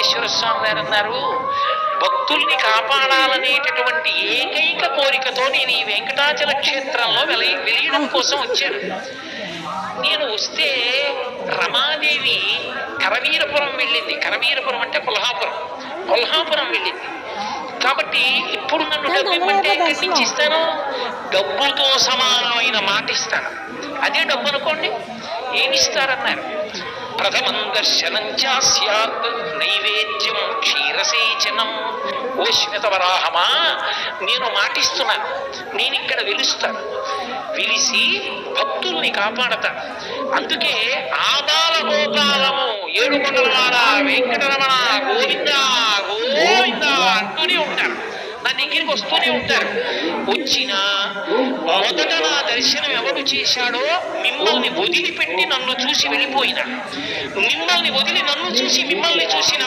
వెంకటేశ్వర స్వామి గారు అన్నారు, భక్తుల్ని కాపాడాలనేటటువంటి ఏకైక కోరికతో నేను ఈ వెంకటాచల క్షేత్రంలో వెలియడం కోసం వచ్చాను. నేను వస్తే రమాదేవి కరవీరపురం వెళ్ళింది. కరవీరపురం అంటే కొల్హాపురం వెళ్ళింది. కాబట్టి ఇప్పుడు నన్ను డబ్బు ఇవ్వమంటే ఎక్కడి నుంచి ఇస్తాను? డబ్బుతో సమానమైన మాట ఇస్తాను. అదే డబ్బు అనుకోండి. ఏమిస్తారన్నారు? ప్రథమం దర్శనం చాస్యాత్ నైవేద్యం క్షీరసేచనం. ఓ శ్వేతవరాహమా, నేను మాటిస్తున్నాను, నేను ఇక్కడ వెలుస్తాను, వెలిసి భక్తుల్ని కాపాడతాను. అందుకే ఆబాల గోపాలము ఏడుకొండలవాడ వెంకటరమణ గోవింద గోవింద అంటూనే ఉంటారు. నా దగ్గరికి వస్తూనే ఉంటారు. వచ్చిన మొదట నా దర్శనం ఎవరు చేశాడో మిమ్మల్ని వదిలిపెట్టి నన్ను చూసి వెళ్ళిపోయినా, మిమ్మల్ని వదిలి నన్ను చూసి మిమ్మల్ని చూసిన